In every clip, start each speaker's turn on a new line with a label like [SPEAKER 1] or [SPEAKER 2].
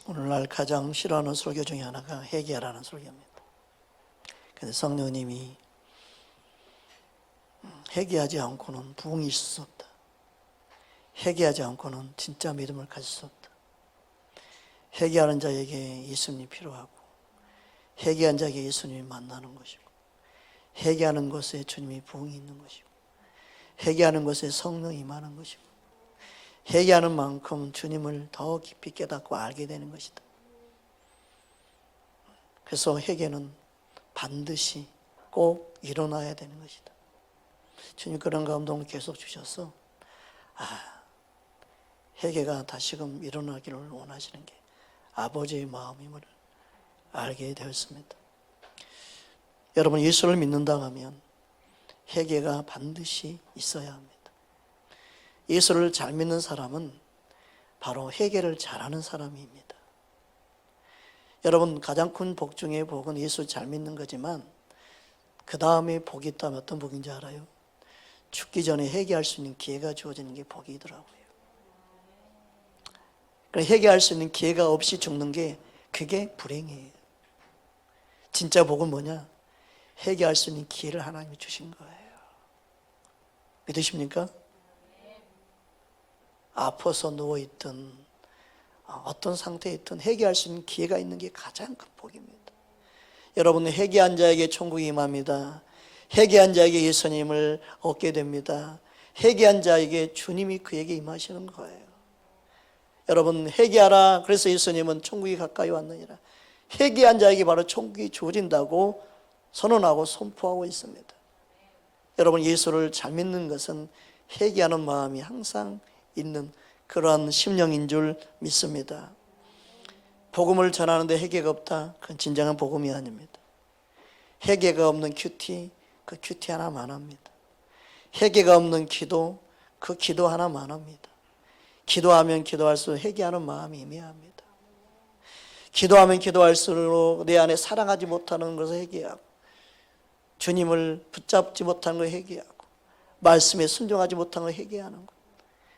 [SPEAKER 1] 오늘날 가장 싫어하는 설교 중에 하나가 회개하라는 설교입니다. 그런데 성령님이 회개하지 않고는 부흥이 있을 수 없다. 회개하지 않고는 진짜 믿음을 가질 수 없다. 회개하는 자에게 예수님이 필요하고, 회개한 자에게 예수님이 만나는 것이고, 회개하는 것에 주님이 부흥이 있는 것이고, 회개하는 것에 성령이 임하는 것이고, 회개하는 만큼 주님을 더 깊이 깨닫고 알게 되는 것이다. 그래서 회개는 반드시 꼭 일어나야 되는 것이다. 주님 그런 감동을 계속 주셔서 회개가 다시금 일어나기를 원하시는 게 아버지의 마음임을 알게 되었습니다. 여러분, 예수를 믿는다 하면 회개가 반드시 있어야 합니다. 예수를 잘 믿는 사람은 바로 회개를 잘하는 사람입니다. 여러분, 가장 큰 복 중에 복은 예수를 잘 믿는 거지만 그 다음에 복이 있다면 어떤 복인지 알아요? 죽기 전에 회개할 수 있는 기회가 주어지는 게 복이더라고요. 회개할 수 있는 기회가 없이 죽는 게 그게 불행이에요. 진짜 복은 뭐냐? 회개할 수 있는 기회를 하나님이 주신 거예요. 믿으십니까? 아파서 누워있든 어떤 상태에 있든 회개할 수 있는 기회가 있는 게 가장 큰 복입니다. 여러분, 회개한 자에게 천국이 임합니다. 회개한 자에게 예수님을 얻게 됩니다. 회개한 자에게 주님이 그에게 임하시는 거예요. 여러분, 회개하라. 그래서 예수님은 천국이 가까이 왔느니라. 회개한 자에게 바로 천국이 주어진다고 선언하고 선포하고 있습니다. 여러분, 예수를 잘 믿는 것은 회개하는 마음이 항상 있는 그러한 심령인 줄 믿습니다. 복음을 전하는데 회개가 없다? 그건 진정한 복음이 아닙니다. 회개가 없는 큐티, 그 큐티 하나만 합니다. 회개가 없는 기도, 그 기도 하나만 합니다. 기도하면 기도할수록 회개하는 마음이 애매합니다. 기도하면 기도할수록 내 안에 사랑하지 못하는 것을 회개하고, 주님을 붙잡지 못하는 걸 회개하고, 말씀에 순종하지 못하는 걸 회개하는 것,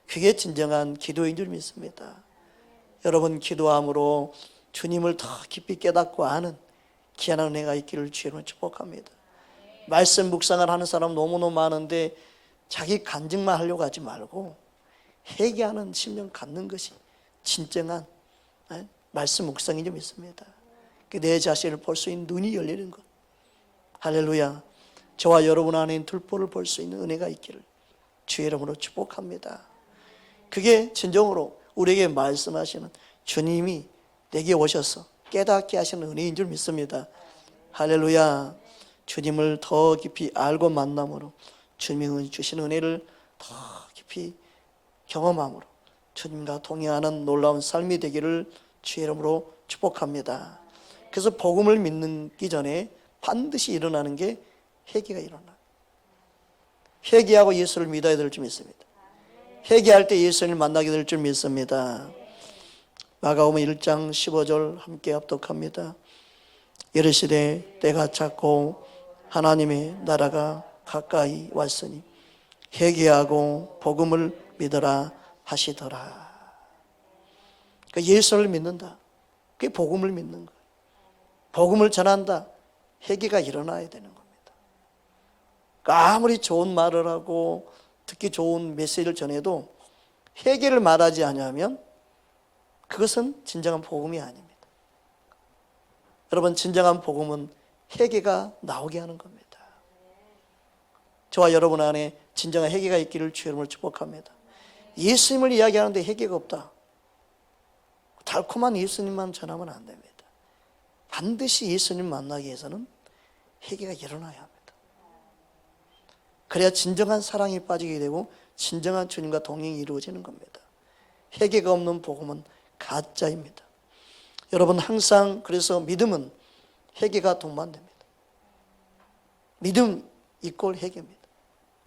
[SPEAKER 1] 그게 진정한 기도인 줄 믿습니다. 여러분, 기도함으로 주님을 더 깊이 깨닫고 아는 귀한 은혜가 있기를 주님을 축복합니다. 말씀 묵상을 하는 사람 너무너무 많은데 자기 간증만 하려고 하지 말고 회개하는 심령 갖는 것이 진정한 말씀 묵상인 줄 믿습니다. 내 자신을 볼 수 있는 눈이 열리는 것. 할렐루야. 저와 여러분 안에 들보를 볼 수 있는 은혜가 있기를 주의 이름으로 축복합니다. 그게 진정으로 우리에게 말씀하시는 주님이 내게 오셔서 깨닫게 하시는 은혜인 줄 믿습니다. 할렐루야. 주님을 더 깊이 알고 만남으로 주님이 주시는 은혜를 더 깊이 경험함으로 주님과 동행하는 놀라운 삶이 되기를 주의 이름으로 축복합니다. 그래서 복음을 믿기 전에 반드시 일어나는 게 회개가 일어나요. 회개하고 예수를 믿어야 될 줄 믿습니다. 회개할 때 예수님을 만나게 될 줄 믿습니다. 마가복음 1장 15절 함께 합독합니다. 이르시되 때가 찼고 하나님의 나라가 가까이 왔으니 회개하고 복음을 믿어라 하시더라. 그러니까 예수를 믿는다. 그게 복음을 믿는 거예요. 복음을 전한다. 회개가 일어나야 되는 겁니다. 그러니까 아무리 좋은 말을 하고 듣기 좋은 메시지를 전해도 회개를 말하지 않으면 그것은 진정한 복음이 아닙니다. 여러분, 진정한 복음은 회개가 나오게 하는 겁니다. 저와 여러분 안에 진정한 회개가 있기를 주의 이름으로 축복합니다. 예수님을 이야기하는데 회개가 없다. 달콤한 예수님만 전하면 안 됩니다. 반드시 예수님 만나기 위해서는 회개가 일어나야 합니다. 그래야 진정한 사랑이 빠지게 되고 진정한 주님과 동행이 이루어지는 겁니다. 회개가 없는 복음은 가짜입니다. 여러분, 항상 그래서 믿음은 회개가 동반됩니다. 믿음 이꼴 회개입니다.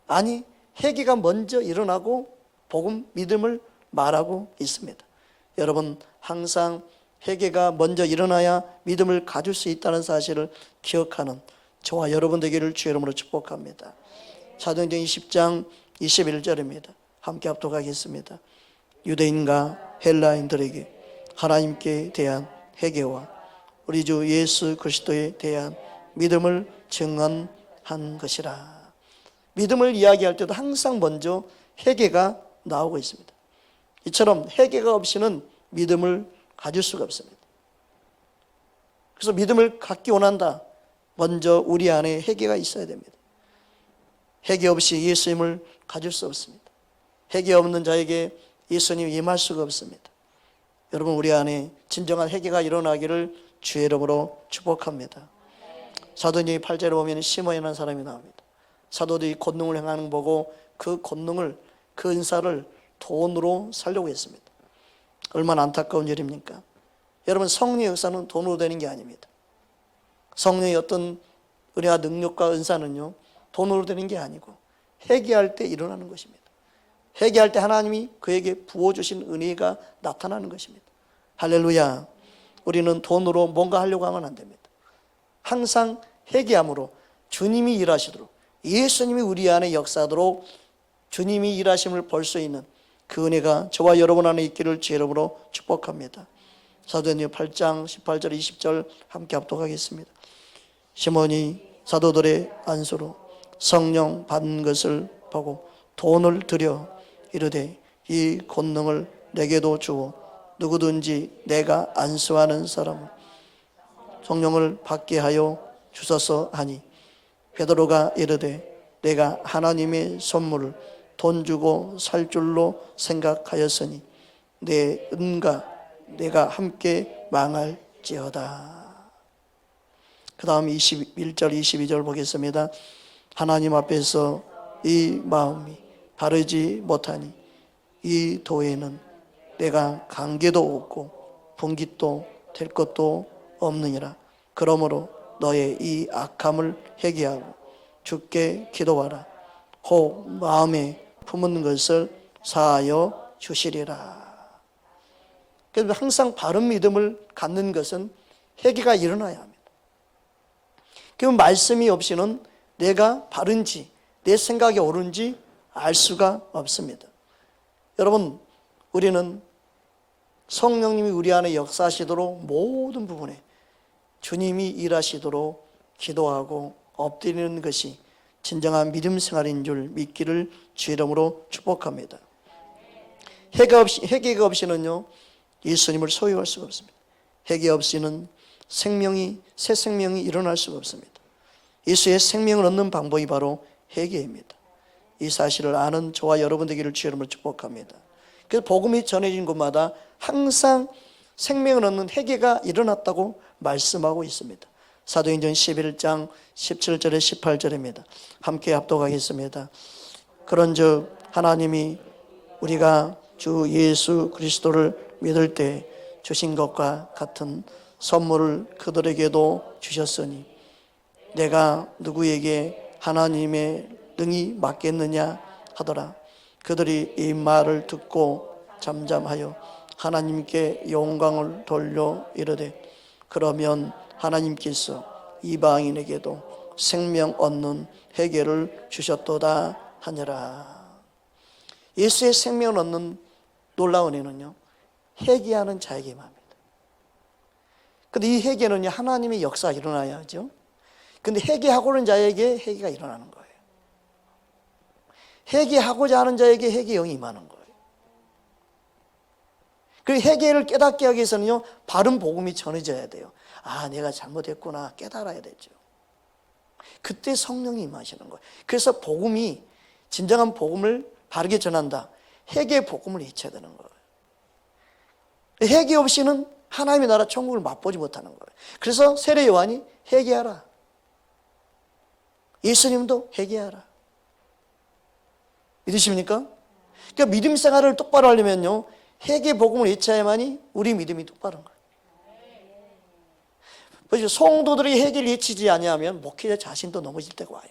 [SPEAKER 1] 아니, 회개가 먼저 일어나고 복음, 믿음을 말하고 있습니다. 여러분, 항상 회개가 먼저 일어나야 믿음을 가질 수 있다는 사실을 기억하는 저와 여러분 되기를 주의 이름으로 축복합니다. 사도행전 20장 21절입니다. 함께 합독하겠습니다. 유대인과 헬라인들에게 하나님께 대한 회개와 우리 주 예수 그리스도에 대한 믿음을 증언한 것이라. 믿음을 이야기할 때도 항상 먼저 회개가 나오고 있습니다. 이처럼 회개가 없이는 믿음을 가질 수가 없습니다. 그래서 믿음을 갖기 원한다. 먼저 우리 안에 회개가 있어야 됩니다. 회개 없이 예수님을 가질 수 없습니다. 회개 없는 자에게 예수님이 임할 수가 없습니다. 여러분, 우리 안에 진정한 회개가 일어나기를 주의 이름으로 축복합니다. 사도행전 8절에 보면 시몬이라는 사람이 나옵니다. 사도들이 권능을 행하는 거 보고 그 권능을, 그 은사를 돈으로 살려고 했습니다. 얼마나 안타까운 일입니까? 여러분, 성령의 역사는 돈으로 되는 게 아닙니다. 성령의 어떤 은혜와 능력과 은사는요, 돈으로 되는 게 아니고 회개할 때 일어나는 것입니다. 회개할 때 하나님이 그에게 부어주신 은혜가 나타나는 것입니다. 할렐루야. 우리는 돈으로 뭔가 하려고 하면 안 됩니다. 항상 회개함으로 주님이 일하시도록, 예수님이 우리 안에 역사하도록 주님이 일하심을 볼 수 있는 그 은혜가 저와 여러분 안에 있기를 주의 이름으로 축복합니다. 사도행전 8장 18절 20절 함께 합독하겠습니다. 시몬이 사도들의 안수로 성령 받은 것을 보고 돈을 들여 이르되 이 권능을 내게도 주어 누구든지 내가 안수하는 사람은 성령을 받게 하여 주소서 하니, 베드로가 이르되 내가 하나님의 선물을 돈 주고 살 줄로 생각하였으니 내 은과 내가 함께 망할지어다. 그 다음 21절 22절 보겠습니다. 하나님 앞에서 이 마음이 바르지 못하니 이 도에는 내가 관계도 없고 분깃도 될 것도 없느니라. 그러므로 너의 이 악함을 회개하고 주께 기도하라. 혹 마음에 품은 것을 사하여 주시리라. 그래서 항상 바른 믿음을 갖는 것은 회개가 일어나야 합니다. 그럼 말씀이 없이는 내가 바른지 내 생각이 옳은지 알 수가 없습니다. 여러분, 우리는 성령님이 우리 안에 역사하시도록 모든 부분에 주님이 일하시도록 기도하고 엎드리는 것이 진정한 믿음 생활인 줄 믿기를 주의 이름으로 축복합니다. 회개가 없이는요, 예수님을 소유할 수가 없습니다. 회개 없이는 새 생명이 일어날 수가 없습니다. 예수의 생명을 얻는 방법이 바로 회개입니다. 이 사실을 아는 저와 여러분 되기를 주의 이름으로 축복합니다. 그래서 복음이 전해진 곳마다 항상 생명을 얻는 회개가 일어났다고 말씀하고 있습니다. 사도행전 11장 17절에 18절입니다. 함께 합독하겠습니다. 그런즉 하나님이 우리가 주 예수 그리스도를 믿을 때 주신 것과 같은 선물을 그들에게도 주셨으니 내가 누구에게 하나님의 능히 맡겠느냐 하더라. 그들이 이 말을 듣고 잠잠하여 하나님께 영광을 돌려 이르되 그러면 하나님께서 이방인에게도 생명 얻는 회개를 주셨도다 하니라. 예수의 생명을 얻는 놀라운 은혜는요, 회개하는 자에게만 합니다. 근데 이 회개는요, 하나님의 역사가 일어나야죠. 근데 회개하고는 자에게 회개가 일어나는 거예요. 회개하고자 하는 자에게 회개의 영이 임하는 거예요. 그 회개를 깨닫게 하기 위해서는요, 바른 복음이 전해져야 돼요. 아, 내가 잘못했구나 깨달아야 되죠. 그때 성령이 임하시는 거예요. 그래서 복음이, 진정한 복음을 바르게 전한다. 회개의 복음을 잊혀야 되는 거예요. 회개 없이는 하나님의 나라 천국을 맛보지 못하는 거예요. 그래서 세례 요한이 회개하라. 예수님도 회개하라. 믿으십니까? 그러니까 믿음 생활을 똑바로 하려면요, 회개 복음을 잊혀야만이 우리 믿음이 똑바른 거예요. 그래서 성도들이 회개를 잊히지 아니하면 목회자 자신도 넘어질 때가 와요.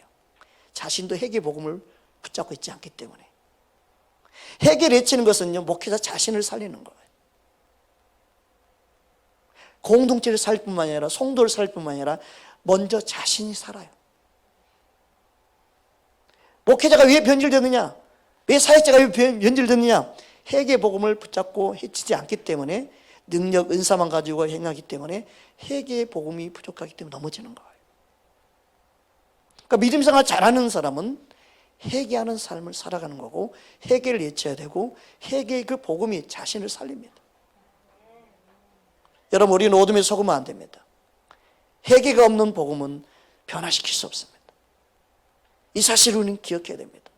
[SPEAKER 1] 자신도 회개 복음을 붙잡고 있지 않기 때문에. 회개를 잊히는 것은요, 목회자 자신을 살리는 거예요. 공동체를 살 뿐만 아니라 성도를 살 뿐만 아니라 먼저 자신이 살아요. 목회자가 왜 변질되느냐? 왜 사역자가 왜 변질되느냐? 회개 복음을 붙잡고 해치지 않기 때문에 능력, 은사만 가지고 행하기 때문에 회개의 복음이 부족하기 때문에 넘어지는 거예요. 그러니까 믿음 생활 잘하는 사람은 회개하는 삶을 살아가는 거고, 회개를 예쳐야 되고, 회개의 그 복음이 자신을 살립니다. 여러분, 우리는 어둠에 속으면 안 됩니다. 회개가 없는 복음은 변화시킬 수 없습니다. 이 사실을 우리는 기억해야 됩니다.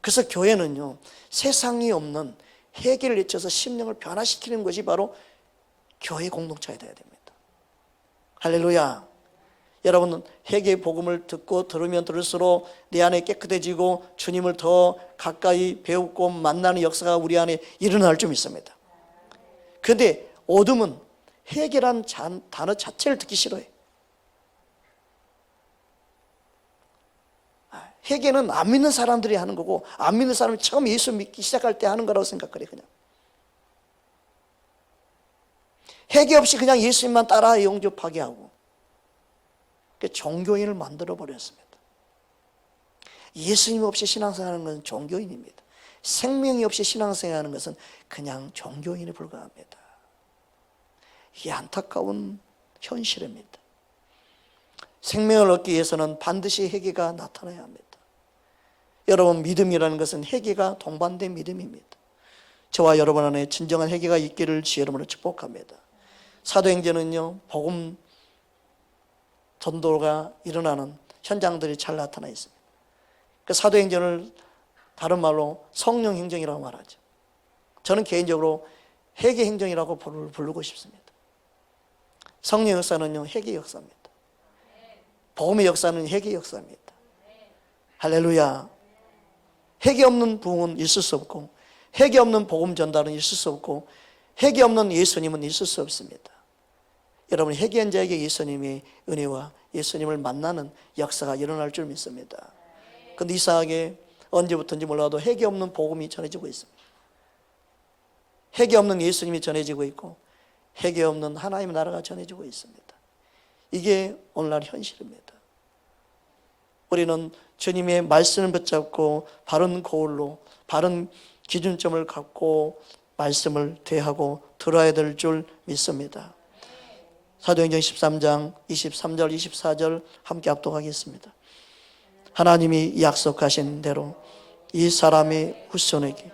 [SPEAKER 1] 그래서 교회는요, 세상이 없는 회개를 외쳐서 심령을 변화시키는 것이 바로 교회 공동체가 되어야 됩니다. 할렐루야. 여러분은 회개의 복음을 듣고 들으면 들을수록 내 안에 깨끗해지고 주님을 더 가까이 배우고 만나는 역사가 우리 안에 일어날 줄 믿습니다. 그런데 어둠은 회개란 단어 자체를 듣기 싫어해. 회개는 안 믿는 사람들이 하는 거고, 안 믿는 사람이 처음 예수 믿기 시작할 때 하는 거라고 생각해. 그냥 회개 없이 그냥 예수님만 따라 영접하게 하고, 종교인을 만들어 버렸습니다. 예수님 없이 신앙생활하는 것은 종교인입니다. 생명이 없이 신앙생활하는 것은 그냥 종교인에 불과합니다. 이게 안타까운 현실입니다. 생명을 얻기 위해서는 반드시 회개가 나타나야 합니다. 여러분, 믿음이라는 것은 회개가 동반된 믿음입니다. 저와 여러분 안에 진정한 회개가 있기를 주의 이름으로 축복합니다. 사도행전은요, 복음 전도가 일어나는 현장들이 잘 나타나 있습니다. 그 사도행전을 다른 말로 성령 행정이라고 말하죠. 저는 개인적으로 회개 행정이라고 부르고 싶습니다. 성령 역사는요, 회개 역사입니다. 복음의 역사는 회개 역사입니다. 할렐루야. 회개 없는 부흥은 있을 수 없고, 회개 없는 복음 전달은 있을 수 없고, 회개 없는 예수님은 있을 수 없습니다. 여러분, 회개한 자에게 예수님의 은혜와 예수님을 만나는 역사가 일어날 줄 믿습니다. 그런데 이상하게 언제부터인지 몰라도 회개 없는 복음이 전해지고 있습니다. 회개 없는 예수님이 전해지고 있고, 회개 없는 하나님의 나라가 전해지고 있습니다. 이게 오늘날 현실입니다. 우리는 주님의 말씀을 붙잡고 바른 거울로 바른 기준점을 갖고 말씀을 대하고 들어야 될 줄 믿습니다. 사도행전 13장 23절 24절 함께 합독하겠습니다. 하나님이 약속하신 대로 이 사람의 후손에게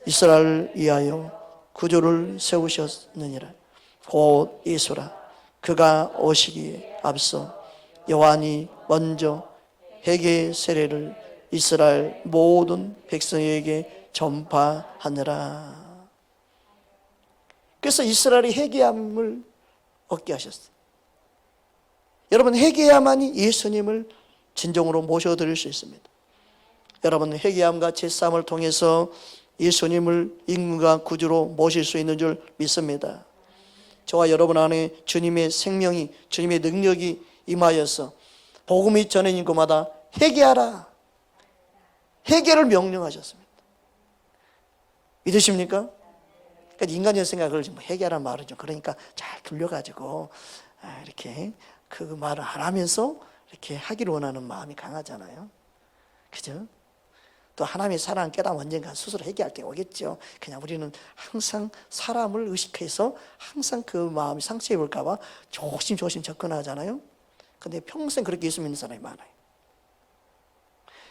[SPEAKER 1] 이스라엘을 위하여 구주를 세우셨느니라. 곧 예수라. 그가 오시기에 앞서 요한이 먼저 회개 세례를 이스라엘 모든 백성에게 전파하느라. 그래서 이스라엘이 회개함을 얻게 하셨어요. 여러분, 회개해야만이 예수님을 진정으로 모셔드릴 수 있습니다. 여러분, 회개함과 제사함을 통해서 예수님을 임금과 구주로 모실 수 있는 줄 믿습니다. 저와 여러분 안에 주님의 생명이, 주님의 능력이 임하여서 복음이 전해진 곳마다 회개하라. 회개를 명령하셨습니다. 믿으십니까? 그러니까 인간의 생각을 회개하라는 말은 좀 그러니까 잘 돌려가지고 이렇게 그 말을 안 하면서 이렇게 하기를 원하는 마음이 강하잖아요. 그죠? 또 하나님의 사랑 깨달음 언젠가 스스로 회개할 때가 오겠죠. 그냥 우리는 항상 사람을 의식해서 항상 그 마음이 상처 입을까 봐 조심조심 접근하잖아요. 근데 평생 그렇게 예수 믿는 사람이 많아요.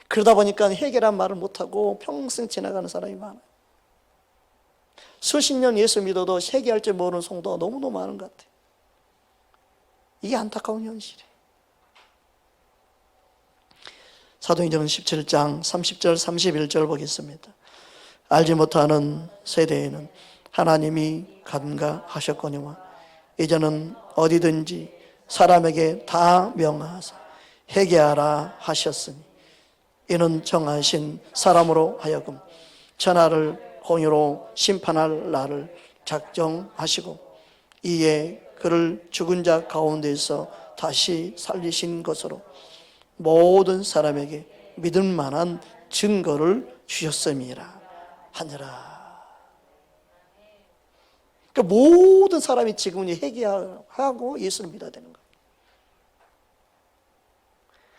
[SPEAKER 1] 그러다 보니까 회개란 말을 못하고 평생 지나가는 사람이 많아요. 수십 년 예수 믿어도 회개할 줄 모르는 성도가 너무너무 많은 것 같아요. 이게 안타까운 현실이에요. 사도행전 17장 30절 31절 보겠습니다. 알지 못하는 세대에는 하나님이 간과하셨거니와 이제는 어디든지 사람에게 다 명하사 회개하라 하셨으니 이는 정하신 사람으로 하여금 천하를 공의로 심판할 날을 작정하시고 이에 그를 죽은 자 가운데서 다시 살리신 것으로 모든 사람에게 믿을 만한 증거를 주셨음이라 하니라. 그러니까 모든 사람이 지금은 회개하고 예수를 믿어야 되는 거예요.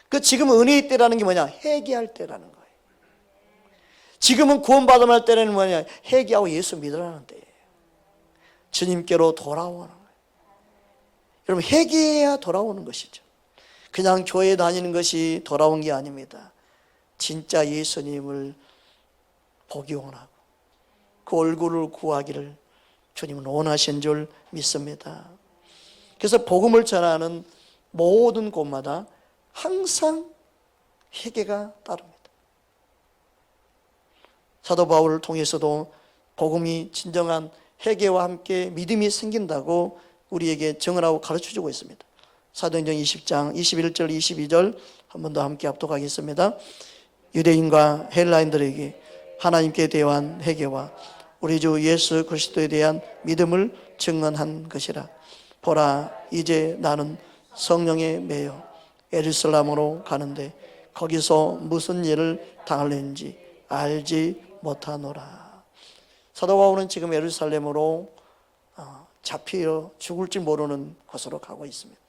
[SPEAKER 1] 그 지금 은혜의 때라는 게 뭐냐? 회개할 때라는 거예요. 지금은 구원받아야 할 때는 뭐냐? 회개하고 예수 믿으라는 때예요. 주님께로 돌아오는 거예요. 여러분, 회개해야 돌아오는 것이죠. 그냥 교회 다니는 것이 돌아온 게 아닙니다. 진짜 예수님을 보기 원하고 그 얼굴을 구하기를 주님은 원하신 줄 믿습니다. 그래서 복음을 전하는 모든 곳마다 항상 회개가 따릅니다. 사도 바울을 통해서도 복음이 진정한 회개와 함께 믿음이 생긴다고 우리에게 증언하고 가르쳐주고 있습니다. 사도행전 20장 21절 22절 한 번 더 함께 합독하겠습니다. 유대인과 헬라인들에게 하나님께 대한 회개와 우리 주 예수 그리스도에 대한 믿음을 증언한 것이라. 보라, 이제 나는 성령에 매여 예루살렘으로 가는데 거기서 무슨 일을 당할는지 알지 못하노라. 사도 바울은 지금 예루살렘으로 잡혀 죽을지 모르는 곳으로 가고 있습니다.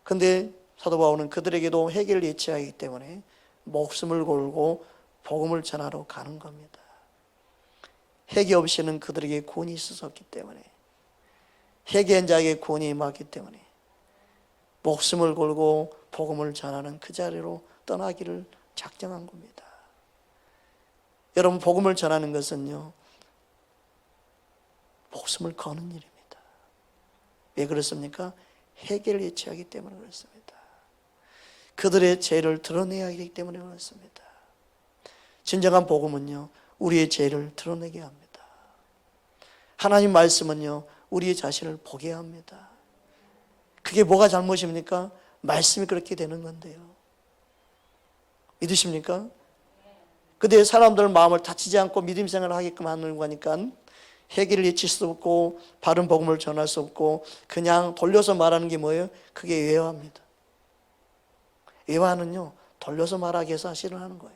[SPEAKER 1] 그런데 사도 바울은 그들에게도 회개를 예치하기 때문에 목숨을 걸고 복음을 전하러 가는 겁니다. 회개 없이는 그들에게 구원이 있었기 때문에, 회개한 자에게 구원이 임하기 때문에 목숨을 걸고 복음을 전하는 그 자리로 떠나기를 작정한 겁니다. 여러분, 복음을 전하는 것은요, 목숨을 거는 일입니다. 왜 그렇습니까? 회개를 예치하기 때문에 그렇습니다. 그들의 죄를 드러내야 하기 때문에 그렇습니다. 진정한 복음은요, 우리의 죄를 드러내게 합니다. 하나님 말씀은요, 우리의 자신을 보게 합니다. 그게 뭐가 잘못입니까? 말씀이 그렇게 되는 건데요. 믿으십니까? 근데 사람들 마음을 다치지 않고 믿음 생활을 하게끔 하는 거니까 회개를 예칠 수 없고 바른 복음을 전할 수 없고 그냥 돌려서 말하는 게 뭐예요? 그게 외화입니다. 외화는요, 돌려서 말하기 위해서 사실은 하는 거예요.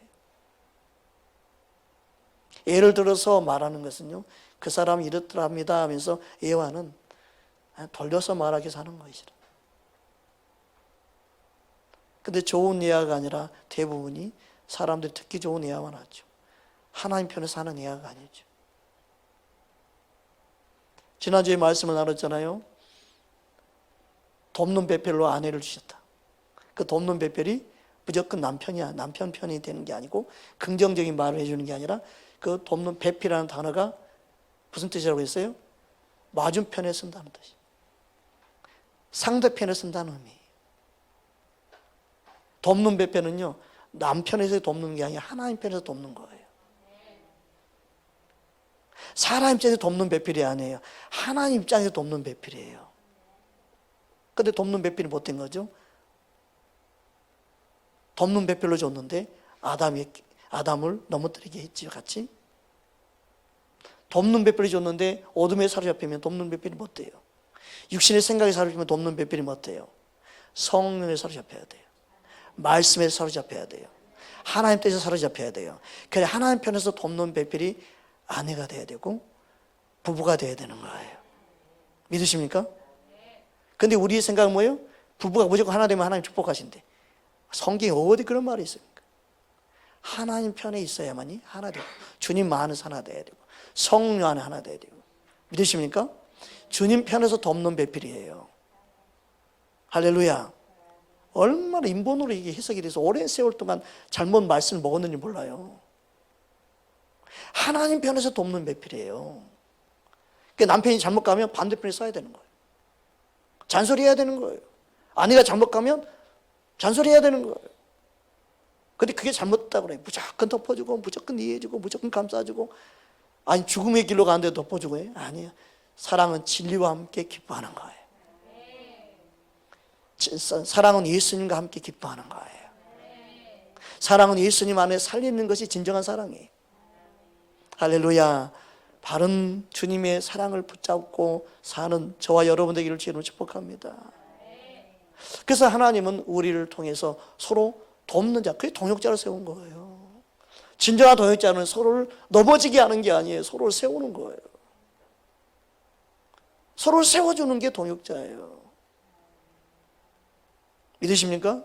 [SPEAKER 1] 예를 들어서 말하는 것은요, 그 사람이 이렇더랍니다 하면서 예화는 돌려서 말하기 위해서 하는 것이라. 근데 좋은 예화가 아니라 대부분이 사람들이 듣기 좋은 예화만 하죠. 하나님 편에서 하는 예화가 아니죠. 지난주에 말씀을 나눴잖아요. 돕는 베펠로 아내를 주셨다. 그 돕는 베펠이 무조건 남편이야, 남편 편이 되는 게 아니고 긍정적인 말을 해주는 게 아니라 그 돕는 베펠이라는 단어가 무슨 뜻이라고 했어요? 맞은편에 쓴다는 뜻이에요. 상대편에 쓴다는 의미예요. 돕는 베펠은요, 남편에서 돕는 게 아니라 하나님 편에서 돕는 거예요. 사람 입장에서 돕는 배필이 아니에요. 하나님 입장에서 돕는 배필이에요. 그런데 돕는 배필이 못된 거죠. 돕는 배필로 줬는데 아담을 넘어뜨리게 했지요, 같이. 돕는 배필이 줬는데 어둠에 사로잡히면 돕는 배필이 못 돼요. 육신의 생각에 사로잡히면 돕는 배필이 못 돼요. 성령에 사로잡혀야 돼요. 말씀에 사로잡혀야 돼요. 하나님 뜻에 사로잡혀야 돼요. 그래, 하나님 편에서 돕는 배필이 아내가 돼야 되고 부부가 돼야 되는 거예요. 믿으십니까? 근데 우리의 생각은 뭐예요? 부부가 무조건 하나 되면 하나님 축복하신대. 성경에 어디 그런 말이 있습니까? 하나님 편에 있어야만이 하나 되고, 주님 안에서 하나 돼야 되고, 성령 안에 하나 돼야 되고. 믿으십니까? 주님 편에서 돕는 배필이에요. 할렐루야. 얼마나 인본으로 이게 해석이 돼서 오랜 세월 동안 잘못 말씀을 먹었는지 몰라요. 하나님 편에서 돕는 배필이에요. 그러니까 남편이 잘못 가면 반대편에 써야 되는 거예요. 잔소리해야 되는 거예요. 아내가 잘못 가면 잔소리해야 되는 거예요. 근데 그게 잘못됐다고 그래요. 무조건 덮어주고, 무조건 이해해주고, 무조건 감싸주고, 아니 죽음의 길로 가는데 덮어주고 해요? 아니에요. 사랑은 진리와 함께 기뻐하는 거예요. 사랑은 예수님과 함께 기뻐하는 거예요. 사랑은 예수님 안에 살리는 것이 진정한 사랑이에요. 할렐루야. 바른 주님의 사랑을 붙잡고 사는 저와 여러분 되기를 주님으로 축복합니다. 그래서 하나님은 우리를 통해서 서로 돕는 자, 그게 동역자를 세운 거예요. 진정한 동역자는 서로를 넘어지게 하는 게 아니에요. 서로를 세우는 거예요. 서로를 세워주는 게 동역자예요. 믿으십니까?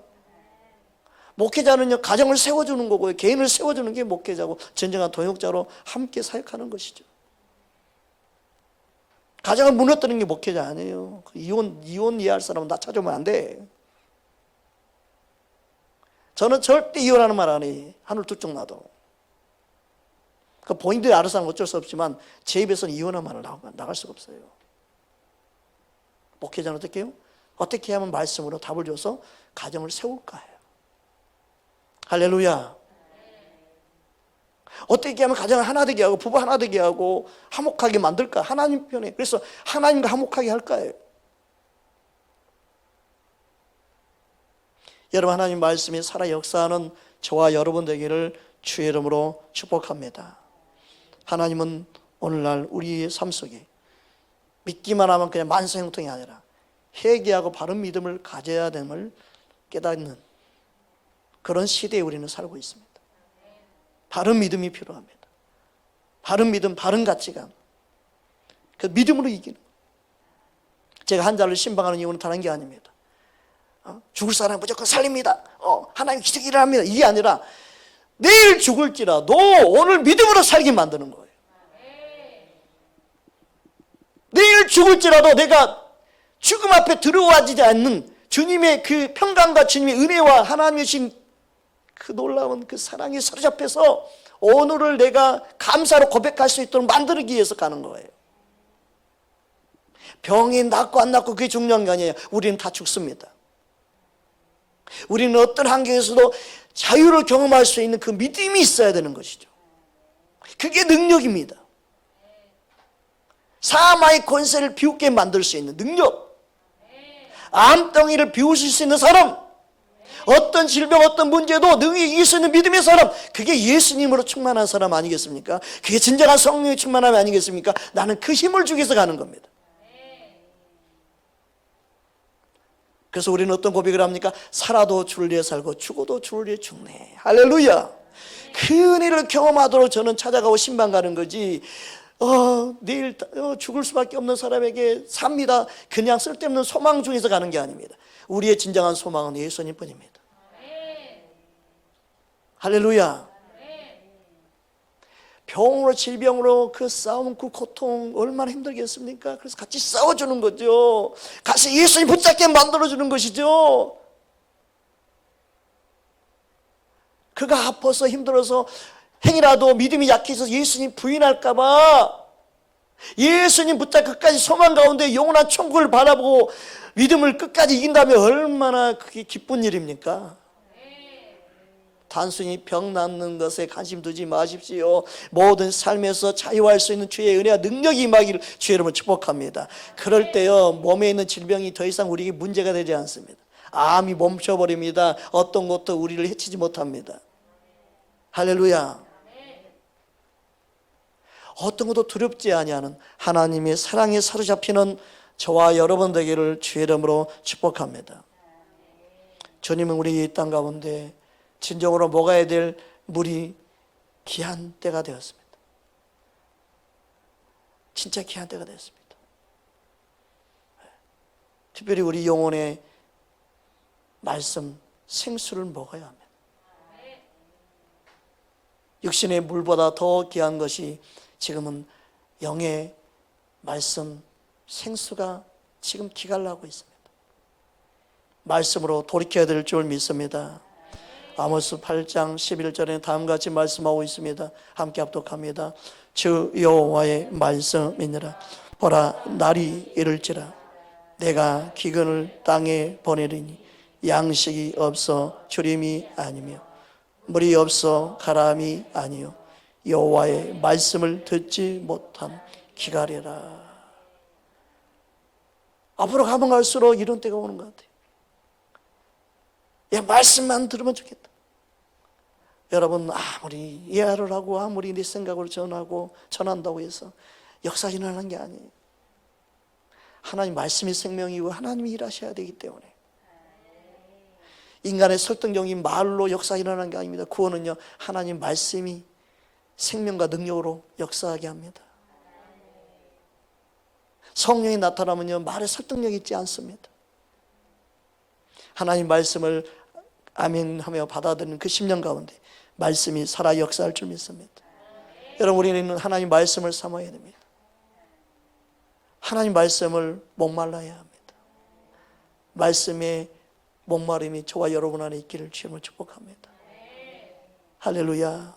[SPEAKER 1] 목회자는요, 가정을 세워주는 거고요, 개인을 세워주는 게 목회자고 진정한 동역자로 함께 사역하는 것이죠. 가정을 무너뜨리는 게 목회자 아니에요. 이혼 이해할 사람은 나 찾아오면 안 돼. 저는 절대 이혼하는 말 안 해. 하늘 두 쪽 놔도. 그 본인들이 알아서 하는 건 어쩔 수 없지만 제 입에서는 이혼하는 말을 나갈 수가 없어요. 목회자는 어떻게 해요? 어떻게 하면 말씀으로 답을 줘서 가정을 세울까요? 할렐루야. 어떻게 하면 가정을 하나 되게 하고 부부 하나 되게 하고 화목하게 만들까? 하나님 편에. 그래서 하나님과 화목하게 할까요? 여러분, 하나님 말씀이 살아 역사하는 저와 여러분 되기를 주의 이름으로 축복합니다. 하나님은 오늘날 우리의 삶 속에 믿기만 하면 그냥 만성형통이 아니라 회개하고 바른 믿음을 가져야 됨을 깨닫는 그런 시대에 우리는 살고 있습니다. 바른 믿음이 필요합니다. 바른 믿음, 바른 가치관. 그 믿음으로 이기는. 제가 한 자를 신방하는 이유는 다른 게 아닙니다. 죽을 사람 무조건 살립니다. 하나님 기적 일어납니다. 이게 아니라 내일 죽을지라도 오늘 믿음으로 살게 만드는 거예요. 내일 죽을지라도 내가 죽음 앞에 들어와지지 않는 주님의 그 평강과 주님의 은혜와 하나님의 주신 그 놀라운 그 사랑에 사로잡혀서 오늘을 내가 감사로 고백할 수 있도록 만들기 위해서 가는 거예요. 병이 낫고 안 낫고 그게 중요한 게 아니에요. 우리는 다 죽습니다. 우리는 어떤 환경에서도 자유를 경험할 수 있는 그 믿음이 있어야 되는 것이죠. 그게 능력입니다. 사마의 권세를 비웃게 만들 수 있는 능력, 암덩이를 비우실 수 있는 사람, 어떤 질병, 어떤 문제도 능히 이길 수 있는 믿음의 사람, 그게 예수님으로 충만한 사람 아니겠습니까? 그게 진정한 성령의 충만함이 아니겠습니까? 나는 그 힘을 주기 위해서 가는 겁니다. 그래서 우리는 어떤 고백을 합니까? 살아도 주를 위해 살고 죽어도 주를 위해 죽네. 할렐루야. 그 은혜를 경험하도록 저는 찾아가고 신방 가는 거지. 내일 죽을 수밖에 없는 사람에게 삽니다. 그냥 쓸데없는 소망 중에서 가는 게 아닙니다. 우리의 진정한 소망은 예수님 뿐입니다. 할렐루야. 병으로 질병으로 그 싸움 그 고통 얼마나 힘들겠습니까? 그래서 같이 싸워주는 거죠. 같이 예수님 붙잡게 만들어주는 것이죠. 그가 아파서 힘들어서 행이라도 믿음이 약해서 예수님 부인할까봐 예수님 붙잡고 끝까지 소망 가운데 영원한 천국을 바라보고 믿음을 끝까지 이긴다면 얼마나 그게 기쁜 일입니까? 단순히 병 낫는 것에 관심 두지 마십시오. 모든 삶에서 자유할 수 있는 주의 은혜와 능력이 임하기를 주의 이름으로 축복합니다. 그럴 때요, 몸에 있는 질병이 더 이상 우리에게 문제가 되지 않습니다. 암이 멈춰버립니다. 어떤 것도 우리를 해치지 못합니다. 할렐루야. 어떤 것도 두렵지 아니하는 하나님의 사랑에 사로잡히는 저와 여러분 되기를 주의 이름으로 축복합니다. 주님은 우리 이 땅 가운데 진정으로 먹어야 될 물이 귀한 때가 되었습니다. 진짜 귀한 때가 되었습니다. 특별히 우리 영혼의 말씀, 생수를 먹어야 합니다. 육신의 물보다 더 귀한 것이 지금은 영의 말씀, 생수가 지금 기갈을 하고 있습니다. 말씀으로 돌이켜야 될 줄 믿습니다. 아모스 8장 11절에 다음과 같이 말씀하고 있습니다. 함께 합독합니다. 주 여호와의 말씀이니라. 보라, 날이 이를지라 내가 기근을 땅에 보내리니 양식이 없어 주림이 아니며 물이 없어 가람이 아니요 여호와의 말씀을 듣지 못함 기갈이라. 앞으로 가면 갈수록 이런 때가 오는 것 같아요. 야, 말씀만 들으면 좋겠다. 여러분, 아무리 이해를 하고 아무리 내 생각을 전한다고 해서 역사 일어나는 게 아니에요. 하나님 말씀이 생명이고 하나님이 일하셔야 되기 때문에 인간의 설득적인 말로 역사 일어나는 게 아닙니다. 구원은요, 하나님 말씀이 생명과 능력으로 역사하게 합니다. 성령이 나타나면요, 말에 설득력이 있지 않습니다. 하나님 말씀을 아멘하며 받아들이는 그 10년 가운데 말씀이 살아 역사할 줄 믿습니다. 여러분, 우리는 하나님 말씀을 삼아야 됩니다. 하나님 말씀을 목말라야 합니다. 말씀의 목마름이 저와 여러분 안에 있기를 주님을 축복합니다. 할렐루야.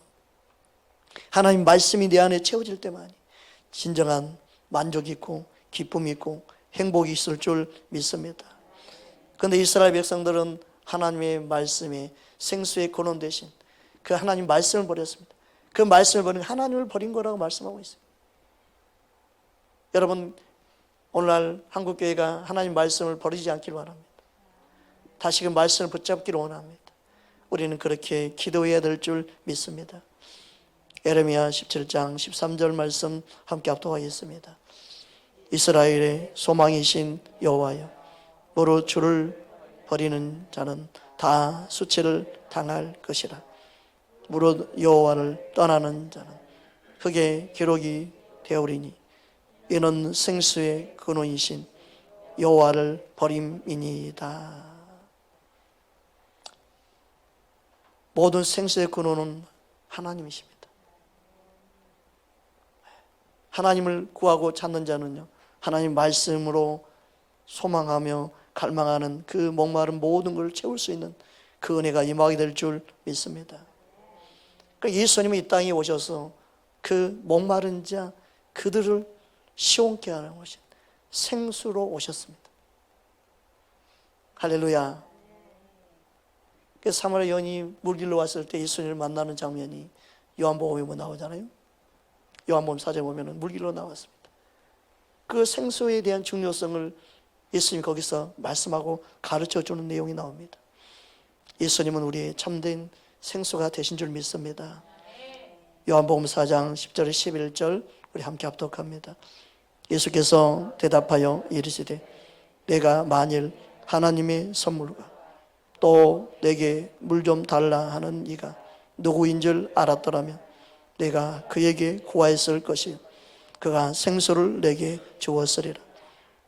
[SPEAKER 1] 하나님 말씀이 내 안에 채워질 때만이 진정한 만족이 있고 기쁨이 있고 행복이 있을 줄 믿습니다. 그런데 이스라엘 백성들은 하나님의 말씀에 생수의 근원 대신 그 하나님 말씀을 버렸습니다. 그 말씀을 버린 하나님을 버린 거라고 말씀하고 있습니다. 여러분, 오늘날 한국교회가 하나님 말씀을 버리지 않기를 원합니다. 다시 그 말씀을 붙잡기를 원합니다. 우리는 그렇게 기도해야 될 줄 믿습니다. 예레미야 17장 13절 말씀 함께 합독하겠습니다. 이스라엘의 소망이신 여호와여, 무릇 주를 버리는 자는 다 수치를 당할 것이라. 무릇 여호와를 떠나는 자는 흙에 기록이 되오리니 이는 생수의 근원이신 여호와를 버림이니이다. 모든 생수의 근원은 하나님이십니다. 하나님을 구하고 찾는 자는요, 하나님 말씀으로 소망하며 갈망하는 그 목마른 모든 걸 채울 수 있는 그 은혜가 임하게 될 줄 믿습니다. 그러니까 예수님이 이 땅에 오셔서 그 목마른 자 그들을 시원케 하는 것이 생수로 오셨습니다. 할렐루야. 그 사마리아 여인이 물길로 왔을 때 예수님을 만나는 장면이 요한복음에 나오잖아요. 요한복음 4장에 보면 물길로 나왔습니다. 그 생수에 대한 중요성을 예수님이 거기서 말씀하고 가르쳐주는 내용이 나옵니다. 예수님은 우리의 참된 생수가 되신 줄 믿습니다. 요한복음 4장 10절 11절 우리 함께 합독합니다. 예수께서 대답하여 이르시되 내가 만일 하나님의 선물과 또 내게 물 좀 달라 하는 이가 누구인 줄 알았더라면 내가 그에게 구하였을 것이요 그가 생수를 내게 주었으리라.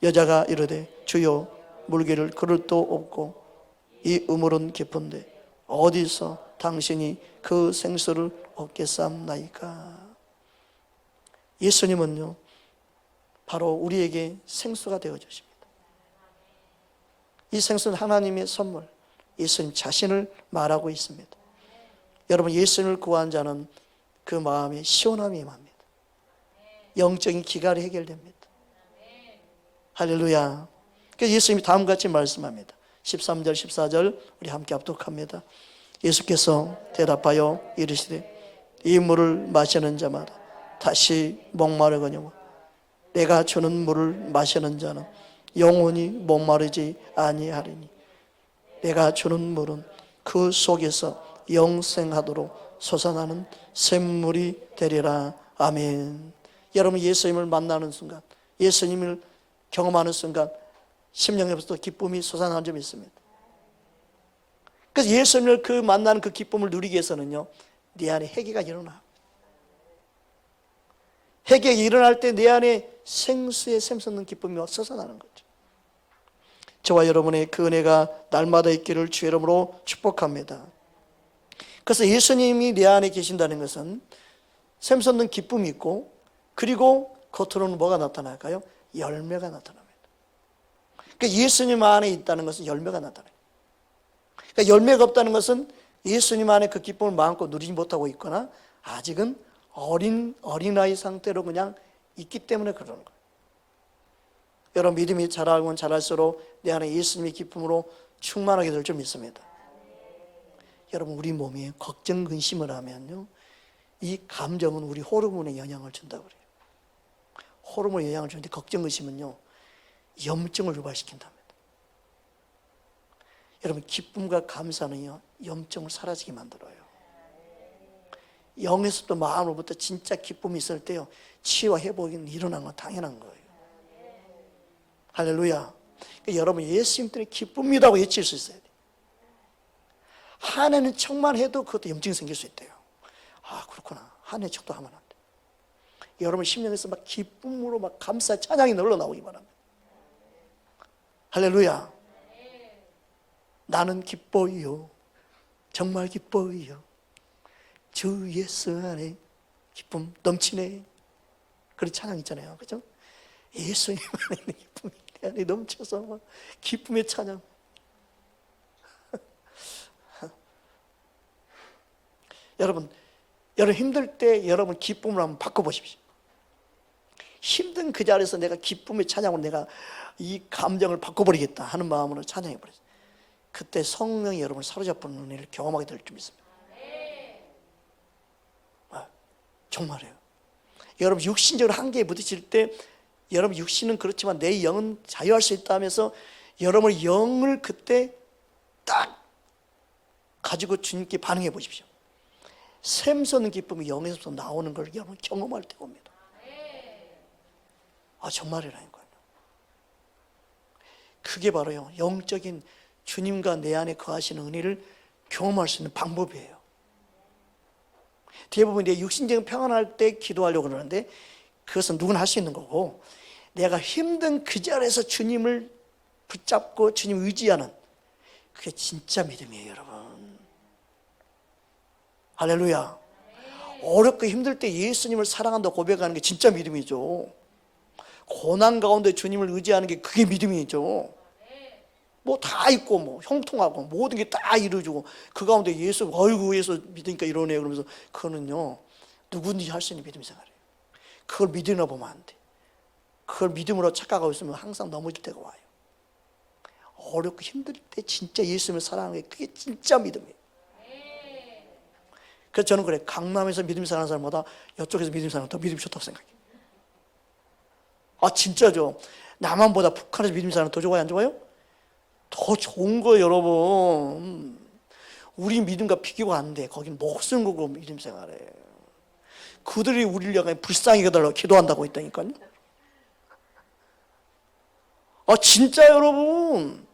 [SPEAKER 1] 여자가 이르되 주여 물기를 그릇도 없고 이 우물은 깊은데 어디서 당신이 그 생수를 얻겠사옵나이까. 예수님은요 바로 우리에게 생수가 되어 주십니다. 이 생수는 하나님의 선물, 예수님 자신을 말하고 있습니다. 여러분, 예수님을 구한 자는 그 마음에 시원함이 임합니다. 영적인 기갈이 해결됩니다. 할렐루야. 그래서 예수님이 다음과 같이 말씀합니다. 13절 14절 우리 함께 합독합니다. 예수께서 대답하여 이르시되 이 물을 마시는 자마다 다시 목마르거니와 내가 주는 물을 마시는 자는 영원히 목마르지 아니하리니 내가 주는 물은 그 속에서 영생하도록 솟아나는 샘물이 되리라. 아멘. 여러분, 예수님을 만나는 순간, 예수님을 경험하는 순간 심령에서부터 기쁨이 솟아나는 점이 있습니다. 그래서 예수님을 그 만나는 그 기쁨을 누리기 위해서는요, 내 안에 회개가 일어나. 회개가 일어날 때 내 안에 생수의 샘솟는 기쁨이 솟아나는 거죠. 저와 여러분의 그 은혜가 날마다 있기를 주의 이름으로 축복합니다. 그래서 예수님이 내 안에 계신다는 것은 샘솟는 기쁨이 있고, 그리고 겉으로는 뭐가 나타날까요? 열매가 나타납니다. 그러니까 예수님 안에 있다는 것은 열매가 나타나요. 그러니까 열매가 없다는 것은 예수님 안에 그 기쁨을 마음껏 누리지 못하고 있거나 아직은 어린아이 상태로 그냥 있기 때문에 그러는 거예요. 여러분, 믿음이 자라면 자랄수록 내 안에 예수님의 기쁨으로 충만하게 될 줄 믿습니다. 여러분, 우리 몸에 걱정, 근심을 하면요, 이 감정은 우리 호르몬에 영향을 준다고 그래요. 호르몬에 영향을 주는데 걱정, 근심은요, 염증을 유발시킨답니다. 여러분, 기쁨과 감사는요, 염증을 사라지게 만들어요. 영에서부터 마음으로부터 진짜 기쁨이 있을 때요, 치유와 회복이 일어나는 건 당연한 거예요. 할렐루야. 그러니까 여러분, 예수님 때문에 기쁩니다고 외칠 수 있어야 돼요. 한 해는 척만 해도 그것도 염증이 생길 수 있대요. 아, 그렇구나. 한 해 척도 하면 안 돼. 여러분 심령에서 막 기쁨으로 막 감사 찬양이 늘러 나오기 바랍니다. 할렐루야. 나는 기뻐요. 정말 기뻐요. 주 예수 안에 기쁨 넘치네. 그런 찬양 있잖아요. 그죠? 예수님 안에 있는 기쁨이 내 안에 넘쳐서 막 기쁨의 찬양. 여러분 힘들 때 여러분 기쁨을 한번 바꿔보십시오. 힘든 그 자리에서 내가 기쁨의 찬양으로 내가 이 감정을 바꿔버리겠다 하는 마음으로 찬양해버렸어요. 그때 성령이 여러분을 사로잡는 은혜를 경험하게 될 줄 믿습니다. 정말이에요. 여러분 육신적으로 한계에 부딪힐 때 여러분 육신은 그렇지만 내 영은 자유할 수 있다 하면서 여러분의 영을 그때 딱 가지고 주님께 반응해 보십시오. 샘솟는 기쁨이 영에서 나오는 걸 여러분 경험할 때 옵니다. 정말이라니까요. 그게 바로요 영적인 주님과 내 안에 거하시는 은혜를 경험할 수 있는 방법이에요. 대부분 내 육신적인 평안할 때 기도하려고 그러는데 그것은 누구나 할 수 있는 거고, 내가 힘든 그 자리에서 주님을 붙잡고 주님 의지하는 그게 진짜 믿음이에요, 여러분. 할렐루야. 어렵고 힘들 때 예수님을 사랑한다고 고백하는 게 진짜 믿음이죠. 고난 가운데 주님을 의지하는 게 그게 믿음이죠. 뭐 다 있고 뭐 형통하고 모든 게 다 이루어지고 그 가운데 예수 믿으니까 이러네요 그러면서, 그거는요 누구든지 할 수 있는 믿음 생활이에요. 그걸 믿으나 보면 안 돼. 그걸 믿음으로 착각하고 있으면 항상 넘어질 때가 와요. 어렵고 힘들 때 진짜 예수님을 사랑하는 게 그게 진짜 믿음이에요. 그래서 저는 그래, 강남에서 믿음 사랑하는 사람보다 이쪽에서 믿음 사랑하는 더 믿음이 좋다고 생각해요. 진짜죠. 남한보다 북한에서 믿음 사랑하는 더 좋아요, 안 좋아요? 더 좋은 거예요, 여러분. 우리 믿음과 비교가 안 돼. 거긴 목숨 걸고 믿음 생활해. 그들이 우리를 향해 불쌍히 여겨달라고 기도한다고 했다니까요. 진짜 여러분.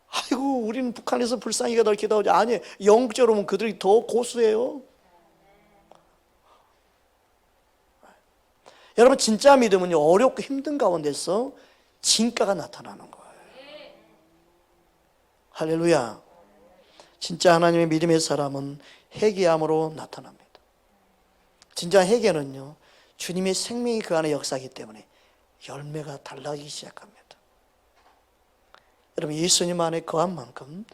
[SPEAKER 1] 아이고 우리는 북한에서 불쌍히 여겨달라고 기도하지. 아니에요. 영적으로 보면 그들이 더 고수해요. 여러분 진짜 믿음은요 어렵고 힘든 가운데서 진가가 나타나는 거예요. 할렐루야. 진짜 하나님의 믿음의 사람은 회개함으로 나타납니다. 진짜 회개는요 주님의 생명이 그 안에 역사하기 때문에 열매가 달라지기 시작합니다. 여러분 예수님 안에 거한 만큼